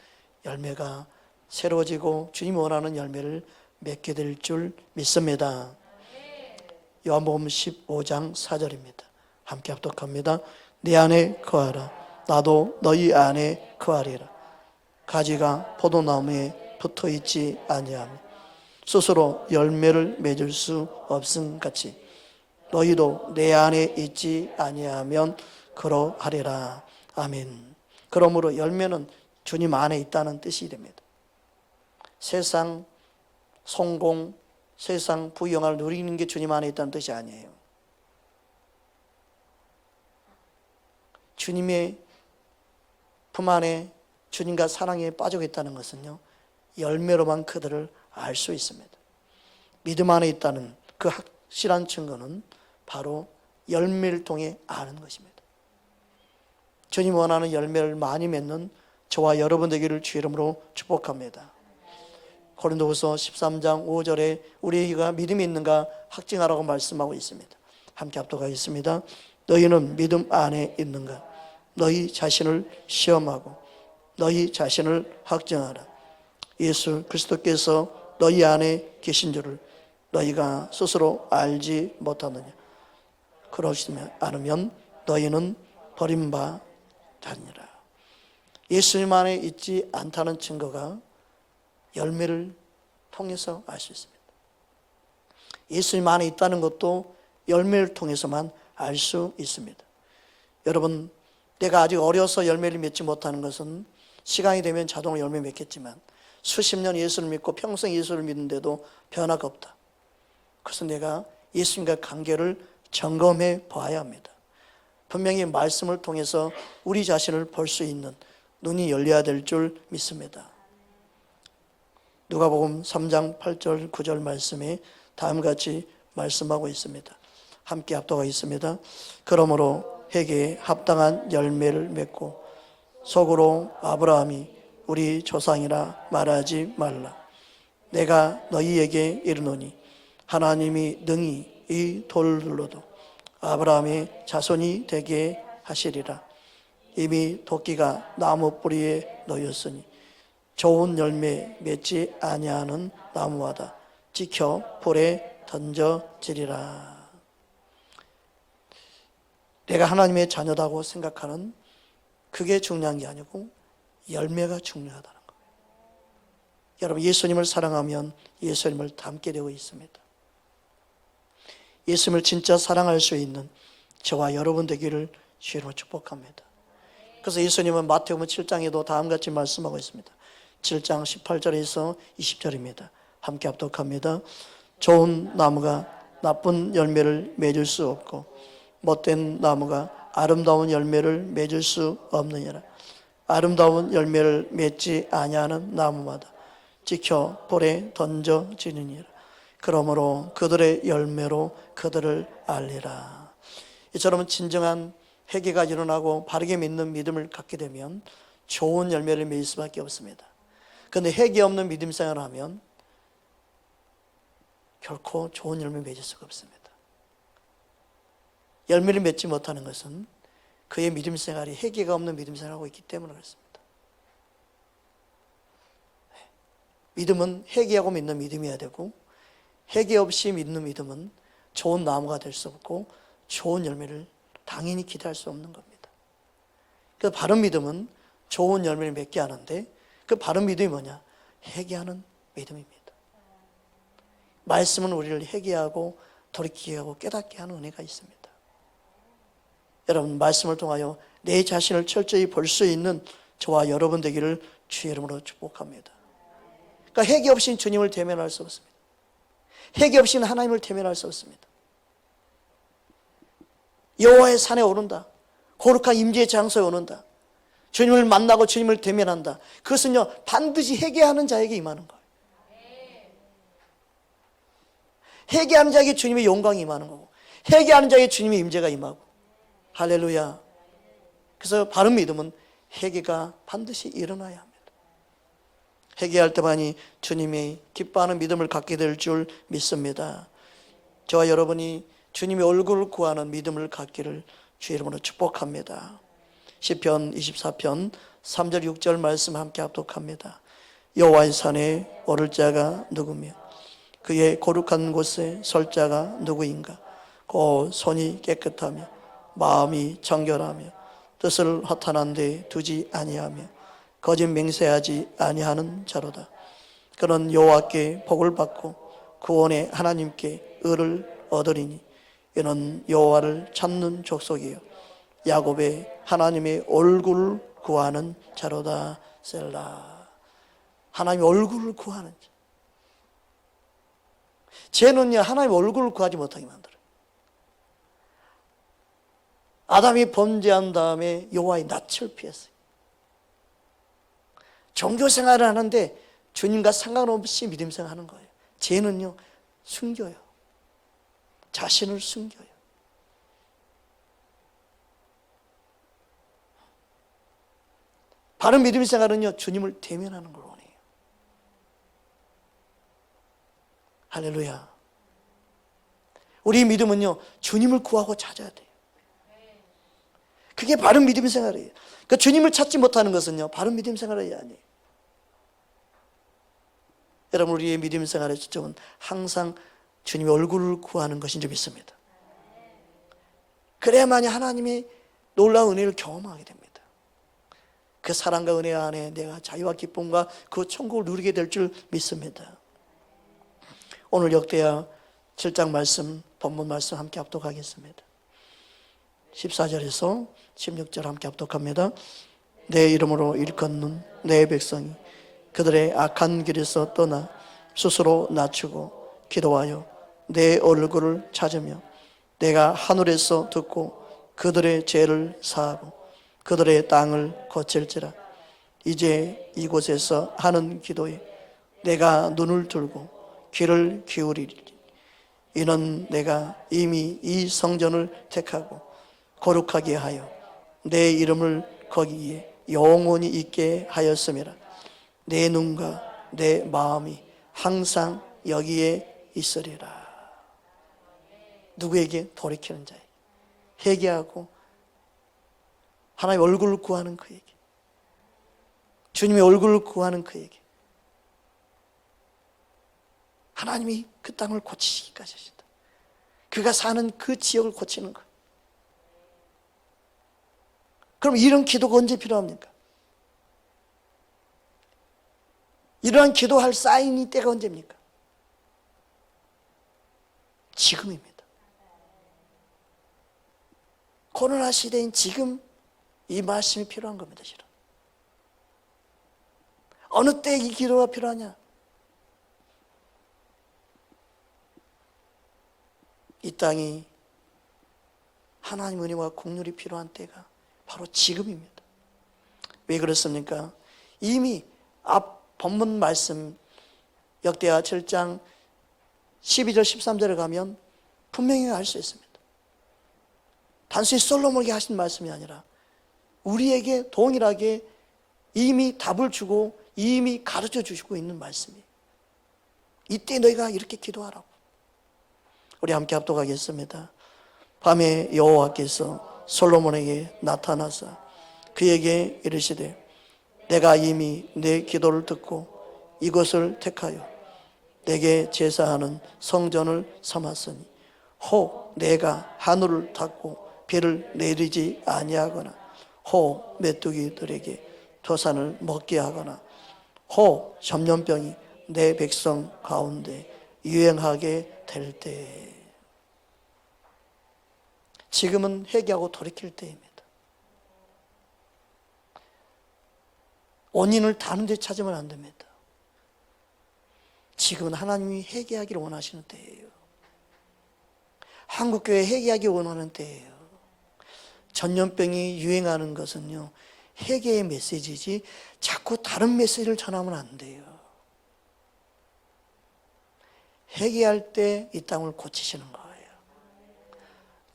[SPEAKER 1] 열매가 새로워지고 주님이 원하는 열매를 맺게 될 줄 믿습니다. 요한복음 15장 4절입니다. 함께 합독합니다. 내 안에 거하라. 나도 너희 안에 거하리라. 가지가 포도나무에 붙어있지 아니하며 스스로 열매를 맺을 수 없음 같이 너희도 내 안에 있지 아니하면 그러하리라. 아멘. 그러므로 열매는 주님 안에 있다는 뜻이 됩니다. 세상 성공, 세상 부영을 누리는 게 주님 안에 있다는 뜻이 아니에요. 주님의 품 안에 주님과 사랑에 빠져 있다는 것은요 열매로만 그들을 알 수 있습니다. 믿음 안에 있다는 그 확실한 증거는 바로 열매를 통해 아는 것입니다. 주님 원하는 열매를 많이 맺는 저와 여러분 되기를 주 이름으로 축복합니다. 고린도후서 13장 5절에 우리가 믿음이 있는가 확증하라고 말씀하고 있습니다. 함께 합독하겠습니다. 너희는 믿음 안에 있는가? 너희 자신을 시험하고 너희 자신을 확증하라. 예수 그리스도께서 너희 안에 계신 줄을 너희가 스스로 알지 못하느냐? 그러시지 않으면 너희는 버림받으리라. 예수님 안에 있지 않다는 증거가 열매를 통해서 알 수 있습니다. 예수님 안에 있다는 것도 열매를 통해서만 알 수 있습니다. 여러분, 내가 아직 어려서 열매를 맺지 못하는 것은 시간이 되면 자동으로 열매 맺겠지만 수십 년 예수를 믿고 평생 예수를 믿는데도 변화가 없다. 그래서 내가 예수님과 관계를 점검해 봐야 합니다. 분명히 말씀을 통해서 우리 자신을 볼 수 있는 눈이 열려야 될 줄 믿습니다. 누가복음 3장 8절 9절 말씀에 다음과 같이 말씀하고 있습니다. 함께 합독하겠습니다. 그러므로 회개에 합당한 열매를 맺고 속으로 아브라함이 우리 조상이라 말하지 말라. 내가 너희에게 이르노니 하나님이 능히 이 돌들로도 아브라함의 자손이 되게 하시리라. 이미 도끼가 나무 뿌리에 놓였으니 좋은 열매 맺지 아니하는 나무마다 찍혀 불에 던져지리라. 내가 하나님의 자녀다고 생각하는 그게 중요한 게 아니고 열매가 중요하다는 거예요. 여러분, 예수님을 사랑하면 예수님을 닮게 되어 있습니다. 예수님을 진짜 사랑할 수 있는 저와 여러분 되기를 주로 축복합니다. 그래서 예수님은 마태복음 7장에도 다음같이 말씀하고 있습니다. 7장 18절에서 20절입니다. 함께 합독합니다. 좋은 나무가 나쁜 열매를 맺을 수 없고 못된 나무가 아름다운 열매를 맺을 수 없느니라. 아름다운 열매를 맺지 아니하는 나무마다 찍혀 불에 던져지느니라. 그러므로 그들의 열매로 그들을 알리라. 이처럼 진정한 회개가 일어나고 바르게 믿는 믿음을 갖게 되면 좋은 열매를 맺을 수밖에 없습니다. 그런데 회개 없는 믿음 생활을 하면 결코 좋은 열매를 맺을 수가 없습니다. 열매를 맺지 못하는 것은 그의 믿음 생활이 회개가 없는 믿음 생활을 하고 있기 때문에 그렇습니다. 믿음은 회개하고 믿는 믿음이어야 되고 회개 없이 믿는 믿음은 좋은 나무가 될 수 없고 좋은 열매를 당연히 기대할 수 없는 겁니다. 그래서 바른 믿음은 좋은 열매를 맺게 하는데 그 바른 믿음이 뭐냐? 회개하는 믿음입니다. 말씀은 우리를 회개하고 돌이키게 하고 깨닫게 하는 은혜가 있습니다. 여러분, 말씀을 통하여 내 자신을 철저히 볼 수 있는 저와 여러분 되기를 주의 이름으로 축복합니다. 그러니까 회개 없이는 주님을 대면할 수 없습니다. 회개 없이는 하나님을 대면할 수 없습니다. 여호와의 산에 오른다. 거룩한 임재의 장소에 오른다. 주님을 만나고 주님을 대면한다. 그것은요, 반드시 회개하는 자에게 임하는 거예요. 회개하는 자에게 주님의 영광이 임하는 거고, 회개하는 자에게 주님의 임재가 임하고. 할렐루야. 그래서 바른 믿음은 회개가 반드시 일어나야 합니다. 회개할 때만이 주님이 기뻐하는 믿음을 갖게 될 줄 믿습니다. 저와 여러분이 주님의 얼굴을 구하는 믿음을 갖기를 주의 이름으로 축복합니다. 시편 24편 3절 6절 말씀 함께 합독합니다. 여호와의 산에 오를 자가 누구며 그의 거룩한 곳에 설 자가 누구인가? 곧 손이 깨끗하며 마음이 정결하며 뜻을 허탄한 데 두지 아니하며 거짓 맹세하지 아니하는 자로다. 그는 여호와께 복을 받고 구원의 하나님께 의를 얻으리니 이는 여호와를 찾는 족속이요 야곱의 하나님의 얼굴을 구하는 자로다. 셀라. 하나님의 얼굴을 구하는 자. 죄는요, 하나님의 얼굴을 구하지 못하게 만들어요. 아담이 범죄한 다음에 여호와의 낯을 피했어요. 종교 생활을 하는데 주님과 상관없이 믿음 생활하는 거예요. 죄는요, 숨겨요. 자신을 숨겨요. 바른 믿음 생활은요, 주님을 대면하는 걸 원해요. 할렐루야. 우리 믿음은요, 주님을 구하고 찾아야 돼요. 그게 바른 믿음 생활이에요. 그러니까 주님을 찾지 못하는 것은요, 바른 믿음 생활이 아니에요. 여러분, 우리의 믿음 생활의 초점은 항상 주님의 얼굴을 구하는 것인 줄 믿습니다. 그래야만이 하나님의 놀라운 은혜를 경험하게 됩니다. 그 사랑과 은혜 안에 내가 자유와 기쁨과 그 천국을 누리게 될 줄 믿습니다. 오늘 역대하 7장 말씀, 본문 말씀 함께 합독하겠습니다. 14절에서 16절 함께 합독합니다. 내 이름으로 일컫는 내 백성이 그들의 악한 길에서 떠나 스스로 낮추고 기도하여 내 얼굴을 찾으며 내가 하늘에서 듣고 그들의 죄를 사하고 그들의 땅을 고칠지라. 이제 이곳에서 하는 기도에 내가 눈을 들고 귀를 기울이리니 이는 내가 이미 이 성전을 택하고 거룩하게 하여 내 이름을 거기에 영원히 있게 하였음이라. 내 눈과 내 마음이 항상 여기에 있으리라. 누구에게? 돌이키는 자에게. 회개하고 하나님의 얼굴을 구하는 그에게, 주님의 얼굴을 구하는 그에게 하나님이 그 땅을 고치시기까지 하신다. 그가 사는 그 지역을 고치는 거예요. 그럼 이런 기도가 언제 필요합니까? 이러한 기도할 사인이 때가 언제입니까? 지금입니다. 코로나 시대인 지금 이 말씀이 필요한 겁니다. 실은. 어느 때 이 기도가 필요하냐? 이 땅이 하나님 은혜와 국률이 필요한 때가 바로 지금입니다. 왜 그렇습니까? 이미 앞 본문 말씀 역대하 7장 12절 13절에 가면 분명히 알 수 있습니다. 단순히 솔로몬에게 하신 말씀이 아니라 우리에게 동일하게 이미 답을 주고 이미 가르쳐 주시고 있는 말씀이에요. 이때 너희가 이렇게 기도하라고. 우리 함께 합독하겠습니다. 밤에 여호와께서 솔로몬에게 나타나사 그에게 이르시되 내가 이미 내 기도를 듣고 이것을 택하여 내게 제사하는 성전을 삼았으니 혹 내가 하늘을 닫고 비를 내리지 아니하거나 혹 메뚜기들에게 토산을 먹게 하거나 혹 전염병이 내 백성 가운데 유행하게 될 때, 지금은 회개하고 돌이킬 때입니다. 원인을 다른 데 찾으면 안 됩니다. 지금은 하나님이 회개하기를 원하시는 때예요. 한국교회 회개하기 원하는 때예요. 전염병이 유행하는 것은요, 회개의 메시지지 자꾸 다른 메시지를 전하면 안 돼요. 회개할 때 이 땅을 고치시는 거예요.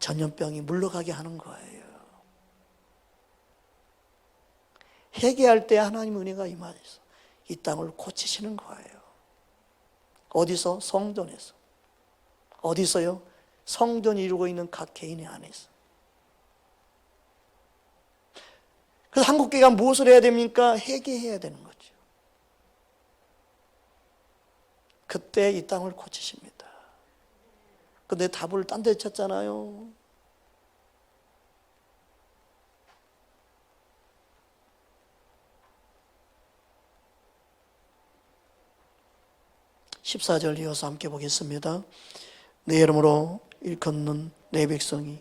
[SPEAKER 1] 전염병이 물러가게 하는 거예요. 회개할 때 하나님 은혜가 임하셔서 이 땅을 고치시는 거예요. 어디서? 성전에서. 어디서요? 성전이 이루고 있는 각 개인의 안에서. 그래서 한국교회가 무엇을 해야 됩니까? 회개해야 되는 거죠. 그때 이 땅을 고치십니다. 근데 답을 딴 데 찾잖아요. (14절) 이어서 함께 보겠습니다. 내 이름으로 일컫는 내 백성이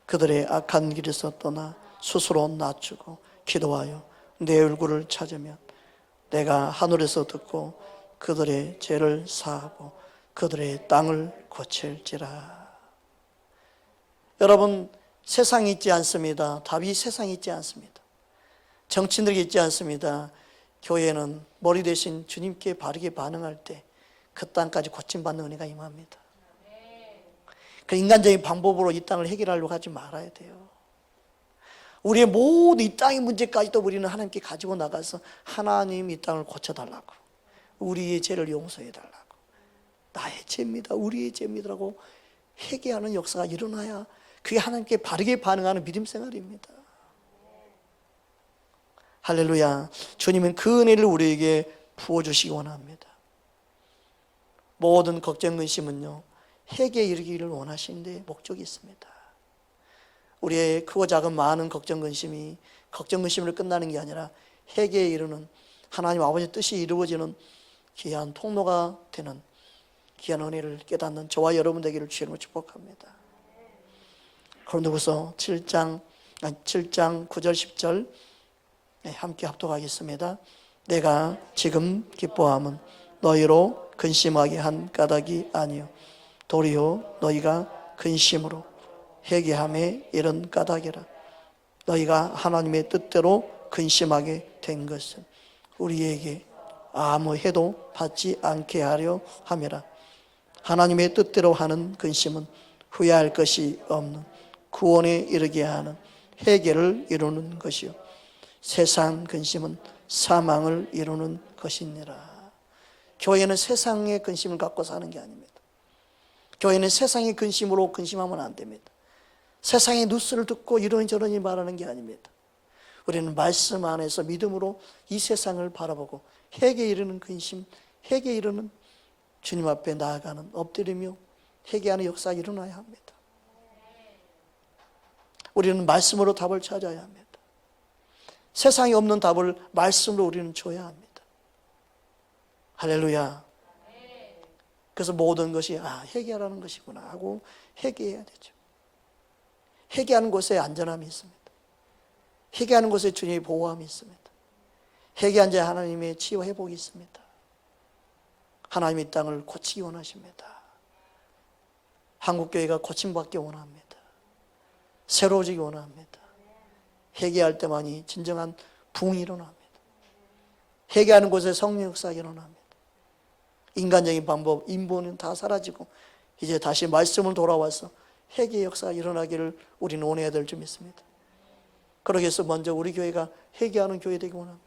[SPEAKER 1] 그들의 악한 길에서 떠나 스스로 낮추고 기도하여 내 얼굴을 찾으면 내가 하늘에서 듣고 그들의 죄를 사하고 그들의 땅을 고칠지라. 여러분, 세상이 있지 않습니다. 답이 세상이 있지 않습니다. 정치인들이 있지 않습니다. 교회는 머리 대신 주님께 바르게 반응할 때 그 땅까지 고침받는 은혜가 임합니다. 그 인간적인 방법으로 이 땅을 해결하려고 하지 말아야 돼요. 우리의 모든 이 땅의 문제까지도 우리는 하나님께 가지고 나가서 하나님 이 땅을 고쳐달라고, 우리의 죄를 용서해달라고, 나의 죄입니다, 우리의 죄입니다라고 회개하는 역사가 일어나야 그게 하나님께 바르게 반응하는 믿음 생활입니다. 할렐루야. 주님은 그 은혜를 우리에게 부어주시기 원합니다. 모든 걱정 근심은요, 회개에 이르기를 원하시는데 목적이 있습니다. 우리의 크고 작은 많은 걱정 근심이 걱정 근심으로 끝나는 게 아니라 회개에 이르는 하나님 아버지의 뜻이 이루어지는 귀한 통로가 되는 귀한 은혜를 깨닫는 저와 여러분 되기를 주님으로 축복합니다. 고린도후서 7장 9절 10절 함께 합독하겠습니다. 내가 지금 기뻐함은 너희로 근심하게 한 까닭이 아니요 도리어 너희가 근심으로 회개함에 이른 까닭이라. 너희가 하나님의 뜻대로 근심하게 된 것은 우리에게 아무 해도 받지 않게 하려 함이라. 하나님의 뜻대로 하는 근심은 후회할 것이 없는 구원에 이르게 하는 회개를 이루는 것이요 세상 근심은 사망을 이루는 것이니라. 교회는 세상의 근심을 갖고 사는 게 아닙니다. 교회는 세상의 근심으로 근심하면 안 됩니다. 세상의 뉴스를 듣고 이런저런이 말하는 게 아닙니다. 우리는 말씀 안에서 믿음으로 이 세상을 바라보고 회개에 이르는 근심, 회개에 이르는 주님 앞에 나아가는 엎드리며 회개하는 역사가 일어나야 합니다. 우리는 말씀으로 답을 찾아야 합니다. 세상에 없는 답을 말씀으로 우리는 줘야 합니다. 할렐루야. 그래서 모든 것이 회개하라는 것이구나 하고 회개해야 되죠. 회개하는 곳에 안전함이 있습니다. 회개하는 곳에 주님의 보호함이 있습니다. 회개한 자에 하나님의 치유와 회복이 있습니다. 하나님이 이 땅을 고치기 원하십니다. 한국교회가 고침받기 원합니다. 새로워지기 원합니다. 회개할 때만이 진정한 부흥이 일어납니다. 회개하는 곳에 성령 역사가 일어납니다. 인간적인 방법, 인본은 다 사라지고 이제 다시 말씀을 돌아와서 회개의 역사가 일어나기를 우리는 원해야 될 줄 믿습니다. 그러기 위해서 먼저 우리 교회가 회개하는 교회 되기 원합니다.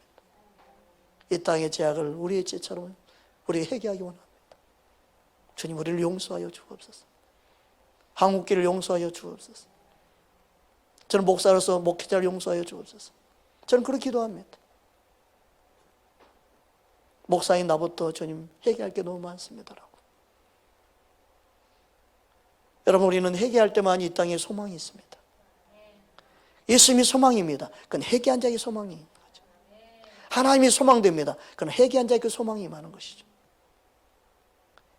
[SPEAKER 1] 이 땅의 죄악을 우리의 죄처럼 우리가 회개하기 원합니다. 주님, 우리를 용서하여 주옵소서. 한국교회를 용서하여 주옵소서. 저는 목사로서 목회자를 용서하여 주옵소서. 저는 그렇게 기도합니다. 목사인 나부터 주님 회개할 게 너무 많습니다라고. 여러분, 우리는 회개할 때만 이 땅에 소망이 있습니다. 예수님이 소망입니다. 그건 회개한 자에게 소망이 있는 거죠. 하나님이 소망됩니다. 그건 회개한 자에게 그 소망이 많은 것이죠.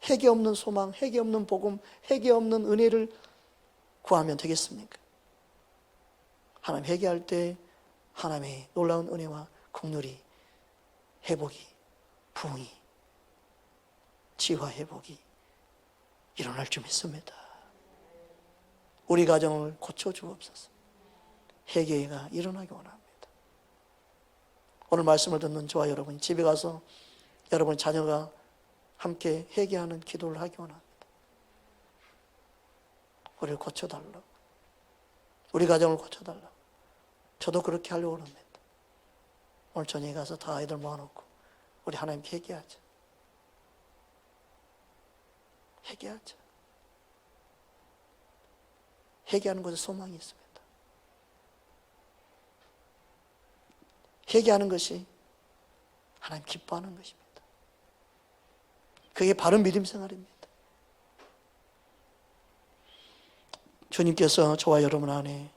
[SPEAKER 1] 회개 없는 소망, 회개 없는 복음, 회개 없는 은혜를 구하면 되겠습니까? 하나님 회개할 때 하나님의 놀라운 은혜와 긍휼이, 회복이, 부흥이, 치유와 회복이 일어날 줄 믿습니다. 우리 가정을 고쳐주옵소서. 회개가 일어나기 원합니다. 오늘 말씀을 듣는 저와 여러분이 집에 가서 여러분 자녀가 함께 회개하는 기도를 하기 원합니다. 우리를 고쳐달라고, 우리 가정을 고쳐달라고. 저도 그렇게 하려고 합니다. 오늘 저녁에 가서 다 아이들 모아놓고 우리 하나님께 회개하자. 회개하자. 회개하는 것에 소망이 있습니다. 회개하는 것이 하나님 기뻐하는 것입니다. 그게 바른 믿음 생활입니다. 주님께서 저와 여러분 안에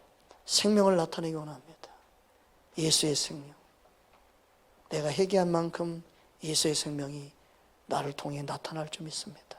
[SPEAKER 1] 생명을 나타내기 원합니다. 예수의 생명. 내가 회개한 만큼 예수의 생명이 나를 통해 나타날 줄 믿습니다.